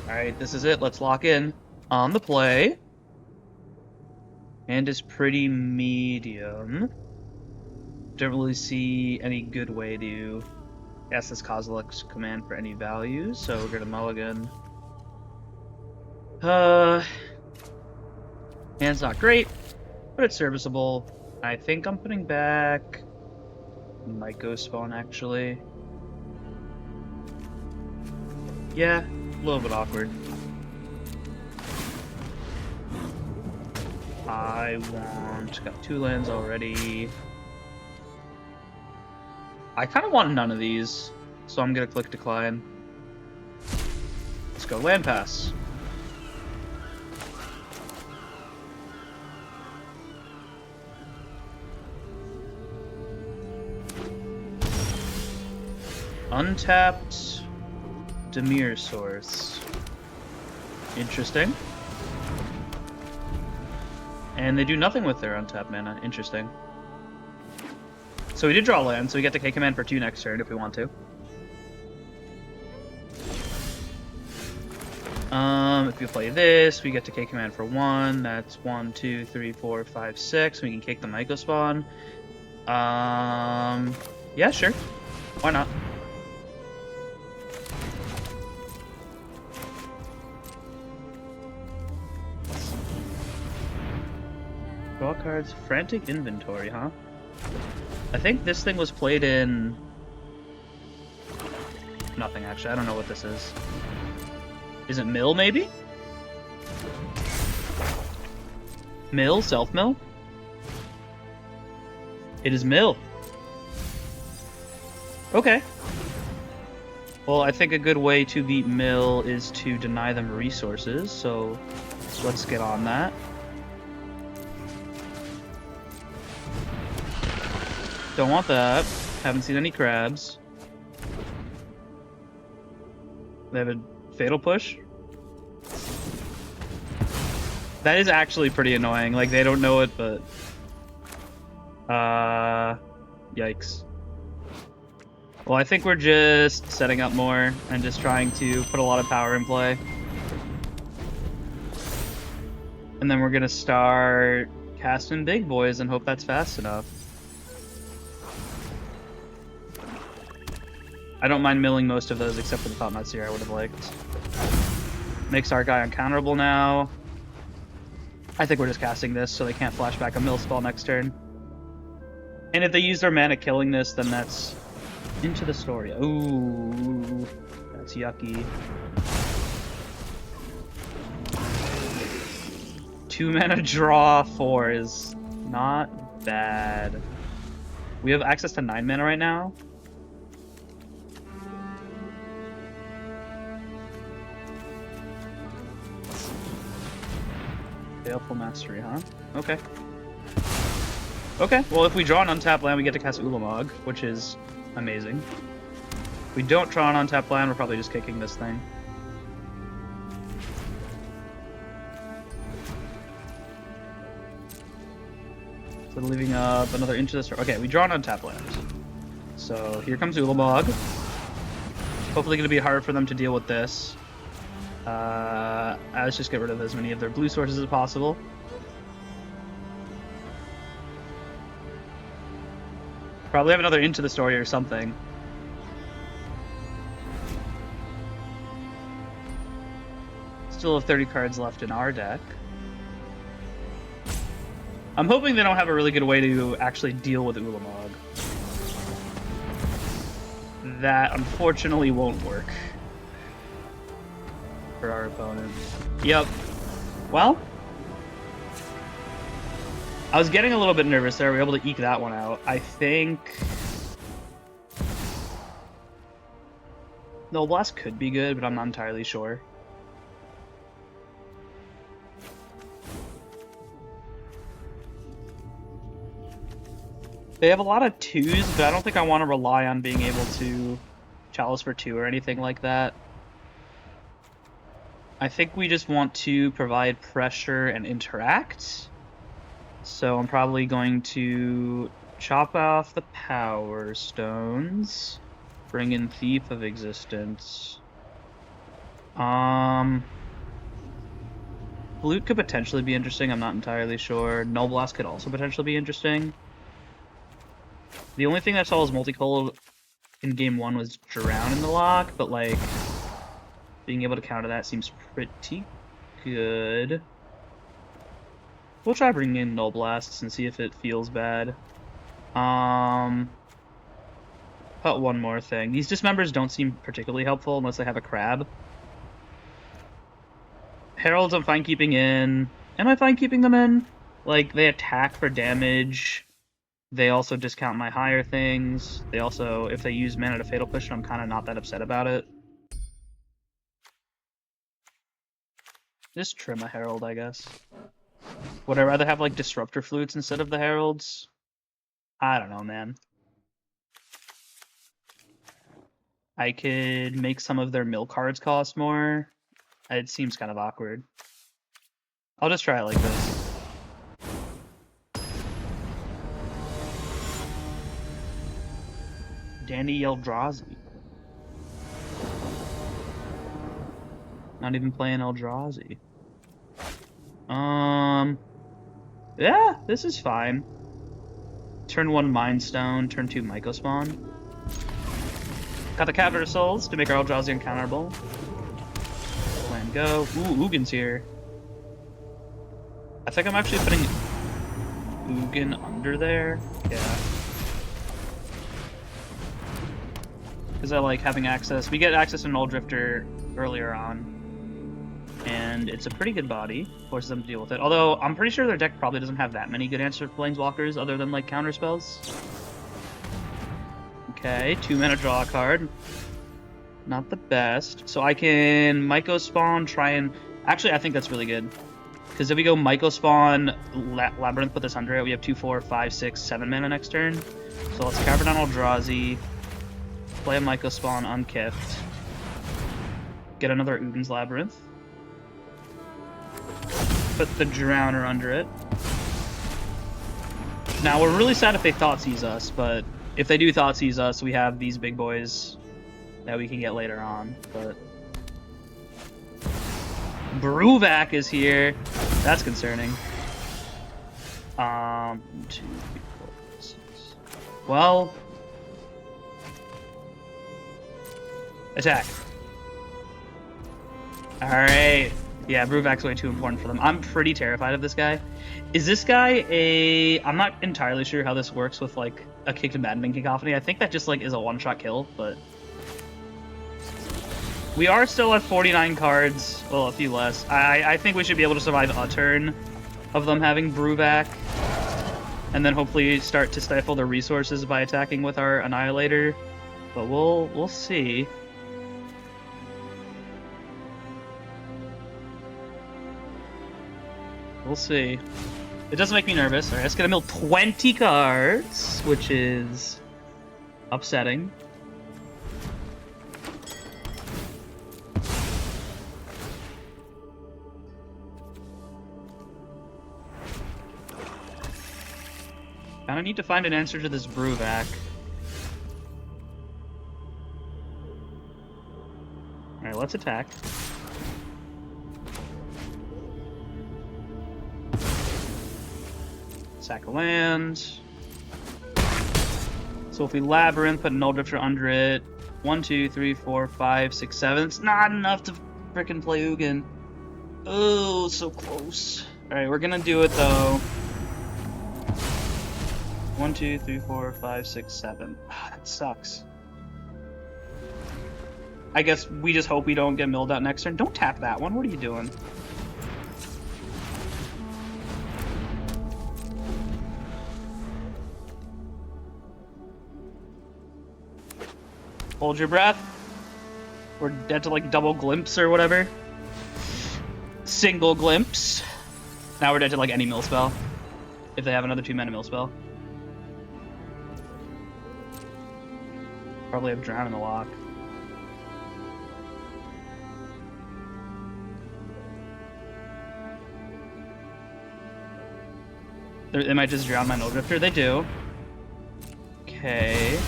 Alright, this is it. Let's lock in. On the play. And is pretty medium. Don't really see any good way to cast this Kozilek's Command for any value, so we're gonna mulligan. Hand's not great, but it's serviceable. I think I'm putting back Mycospawn, actually. Yeah, a little bit awkward. Got 2 lands already. I kind of want none of these, so I'm gonna click decline. Let's go land pass. Untapped Dimir source. Interesting. And they do nothing with their untapped mana. Interesting. So we did draw land, so we get to K-Command for 2 next turn if we want to. If we play this, we get to K-Command for 1. That's 1, 2, 3, 4, 5, 6. We can kick the Mycospawn. Yeah, sure. Why not? Draw cards, Frantic Inventory, huh? I think this thing was played in... Nothing, actually. I don't know what this is. Is it Mill, maybe? Mill? Self-Mill? It is Mill. Okay. Well, I think a good way to beat Mill is to deny them resources, so let's get on that. Don't want that. Haven't seen any crabs. They have a Fatal Push. That is actually pretty annoying. Like, they don't know it, but... Yikes. Well, I think we're just setting up more and just trying to put a lot of power in play. And then we're gonna start casting big boys and hope that's fast enough. I don't mind milling most of those except for the Thought-Knot Seer I would have liked. Makes our guy uncounterable now. I think we're just casting this so they can't flash back a mill spell next turn. And if they use their mana killing this, then that's into the story. Ooh, that's yucky. 2 mana draw 4 is not bad. We have access to 9 mana right now. Baleful Mastery, huh? Okay. Okay, well if we draw an untapped land, we get to cast Ulamog, which is amazing. If we don't draw an untapped land, we're probably just kicking this thing. So leaving up another Into the Storm. Okay, we draw an untapped land. So here comes Ulamog. Hopefully going to be hard for them to deal with this. Let's just get rid of as many of their blue sources as possible. Probably have another Into the Story or something. Still have 30 cards left in our deck. I'm hoping they don't have a really good way to actually deal with Ulamog. That, unfortunately, won't work. For our opponent. Yep. Well, I was getting a little bit nervous there. We were able to eke that one out. I think Null Blast could be good, but I'm not entirely sure. They have a lot of 2s, but I don't think I want to rely on being able to Chalice for 2 or anything like that. I think we just want to provide pressure and interact. So I'm probably going to chop off the Power Stones, bring in Thief of Existence. Loot could potentially be interesting, I'm not entirely sure. Null Blast could also potentially be interesting. The only thing that saw as multicolored in game 1 was Drown in the Lock, but like being able to counter that seems pretty good. We'll try bringing in Null Blasts and see if it feels bad. But one more thing. These Dismembers don't seem particularly helpful unless they have a crab. Heralds I'm fine keeping in. Am I fine keeping them in? Like, they attack for damage. They also discount my higher things. They also, if they use mana to Fatal Push, I'm kind of not that upset about it. Just trim a Herald, I guess. Would I rather have, like, Disruptor Flutes instead of the Heralds? I don't know, man. I could make some of their mill cards cost more. It seems kind of awkward. I'll just try it like this. Danny Eldrazi. Not even playing Eldrazi. Yeah, this is fine. Turn 1 Mind Stone, turn 2 Mycospawn. Got the Cavern of Souls to make our Eldrazi uncounterable. Plan go. Ooh, Ugin's here. I think I'm actually putting Ugin under there. Yeah. Because I like having access. We get access to Nulldrifter earlier on. And it's a pretty good body. Forces them to deal with it. Although, I'm pretty sure their deck probably doesn't have that many good answer Planeswalkers other than, like, counter spells. Okay, 2 mana draw a card. Not the best. So I can Mycospawn, try and... Actually, I think that's really good. Because if we go Mycospawn, Labyrinth, put this under it, we have 2, 4, 5, 6, 7 mana next turn. So let's Cavern on Eldrazi. Play a Mycospawn unkiffed. Get another Ugin's Labyrinth. Put the Drowner under it. Now, we're really sad if they Thoughtseize us, but if they do Thoughtseize us, we have these big boys that we can get later on. But Bruvak is here. That's concerning. 2, 3, 4, 6. Well, attack. Alright. Yeah, Bruvak's way too important for them. I'm pretty terrified of this guy. Is this guy a... I'm not entirely sure how this works with, like, a Kick to Maddening Cacophony. I think that just, like, is a one-shot kill, but... We are still at 49 cards. Well, a few less. I think we should be able to survive a turn of them having Bruvak. And then hopefully start to stifle their resources by attacking with our Annihilator. But we'll see. We'll see. It doesn't make me nervous. Alright, it's gonna mill 20 cards, which is upsetting. Kinda need to find an answer to this Bruvak. Alright, let's attack. Sack a land. So if we Labyrinth, put Nulldrifter under it. 1, 2, 3, 4, 5, 6, 7. It's not enough to frickin' play Ugin. Oh, so close. Alright, we're gonna do it though. 1, 2, 3, 4, 5, 6, 7. That sucks. I guess we just hope we don't get milled out next turn. Don't tap that one. What are you doing? Hold your breath. We're dead to like double glimpse or whatever. Single glimpse. Now we're dead to like any mill spell. If they have another 2-mana mill spell. Probably have Drown in the lock. They might just drown my Nulldrifter. They do. Okay.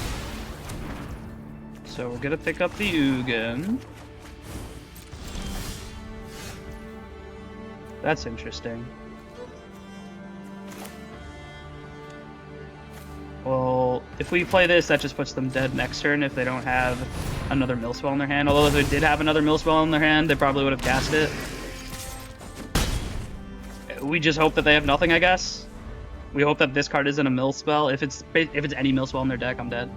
So we're gonna pick up the Ugin. That's interesting. Well, if we play this, that just puts them dead next turn if they don't have another mill spell in their hand. Although if they did have another mill spell in their hand, they probably would have cast it. We just hope that they have nothing, I guess. We hope that this card isn't a mill spell. If it's any mill spell in their deck, I'm dead.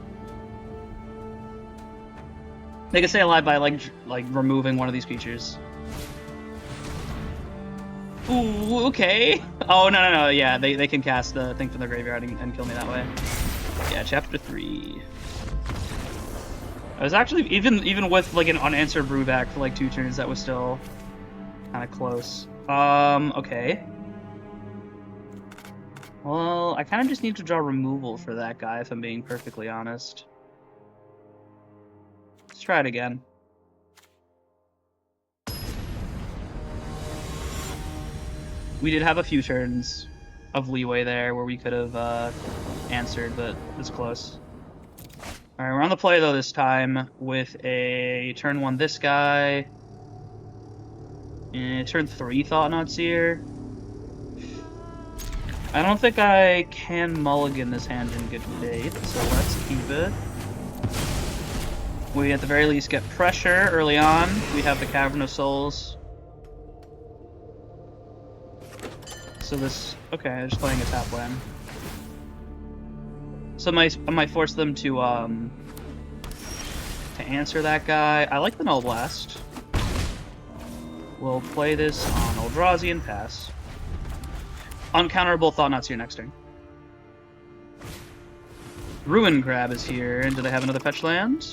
They can stay alive by like removing one of these creatures. Ooh, okay. Oh no, yeah, they can cast the thing from their graveyard and kill me that way. Yeah, chapter 3. I was actually even with like an unanswered brewback for like 2 turns, that was still kind of close. Okay. Well, I kind of just need to draw removal for that guy, if I'm being perfectly honest. Let's try it again. We did have a few turns of leeway there where we could have answered, but it's close. Alright, we're on the play though this time with a turn 1 this guy. And turn 3 Thought-Knot Seer. I don't think I can mulligan this hand in good faith, so let's keep it. We at the very least get pressure early on. We have the Cavern of Souls. So this... okay, I'm just playing a tap land. So I might force them to answer that guy. I like the Null Blast. We'll play this on Eldrazi and pass. Uncounterable Thought-Knot Seer next turn. Ruin Crab is here, and do they have another fetch land?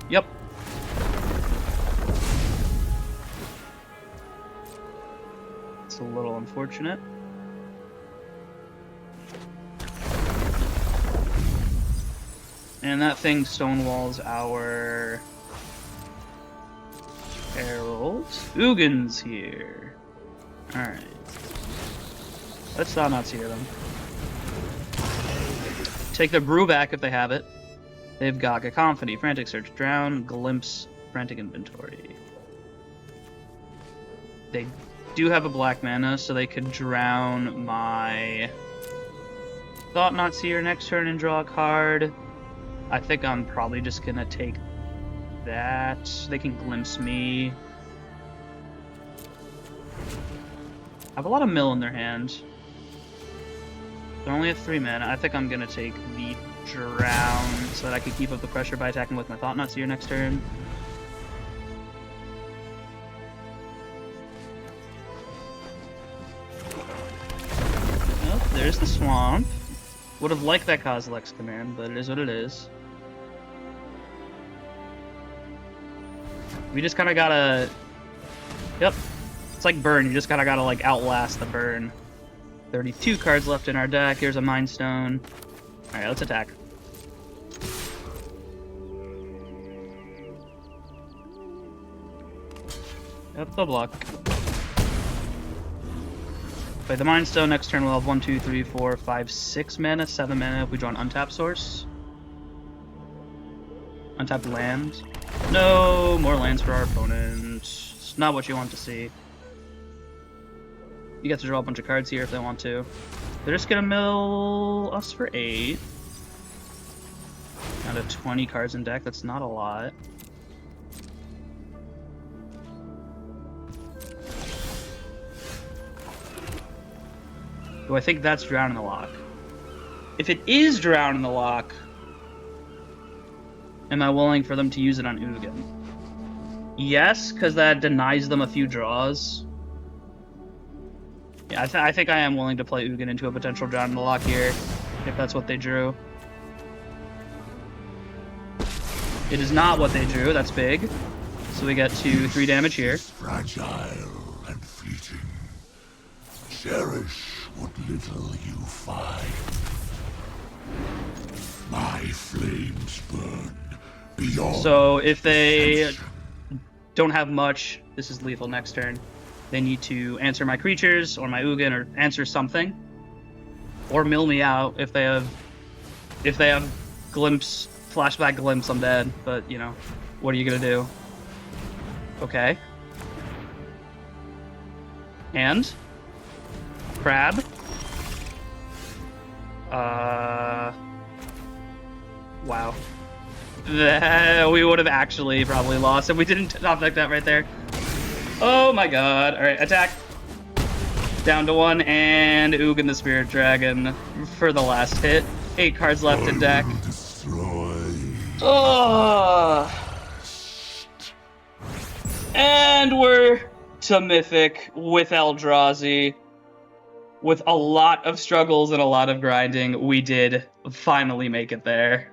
Yep. It's a little unfortunate. And that thing stonewalls our Heralds. Ugin's here. Alright. Let's not see them. Take the brew back if they have it. They've got Cacophony, Frantic Search, Drown, Glimpse, Frantic Inventory. They do have a black mana, so they could drown my Thought-Knot Seer next turn and draw a card. I think I'm probably just gonna take that. They can glimpse me. I have a lot of mill in their hand. They only have 3 mana. I think I'm gonna take the drown so that I can keep up the pressure by attacking with my Thought-Knot Seer next turn. Oh, there's the swamp. Would have liked that Kozilek's command, but it is what it is. We just kind of gotta... Yep. It's like burn. You just kind of gotta like outlast the burn. 32 cards left in our deck. Here's a Mind Stone. Alright, let's attack. Yep, they'll block. Play the Mind Stone. Next turn we'll have 1, 2, 3, 4, 5, 6 mana, 7 mana if we draw an untapped source. Untapped land. No, more lands for our opponent. It's not what you want to see. You get to draw a bunch of cards here if they want to. They're just gonna mill us for 8. Out of 20 cards in deck, that's not a lot. Do I think that's Drown in the Loch? If it is Drown in the Loch, am I willing for them to use it on Ugin? Yes, because that denies them a few draws. Yeah, I think I am willing to play Ugin into a potential Drown in the Loch here, if that's what they drew. It is not what they drew, that's big. So we get 2-3 damage here. Fragile and fleeting. Cherish what little you find. My flames burn beyond. So if they don't have much, this is lethal next turn. They need to answer my creatures or my Ugin or answer something, or mill me out if they have glimpse, flashback glimpse. I'm dead. But you know, what are you gonna do? Okay. And crab. Wow. We would have actually probably lost if we didn't object that right there. Oh my god. Alright, attack. Down to 1, and Ugin the Spirit Dragon for the last hit. 8 cards left in deck. Oh. And we're to Mythic with Eldrazi. With a lot of struggles and a lot of grinding, we did finally make it there.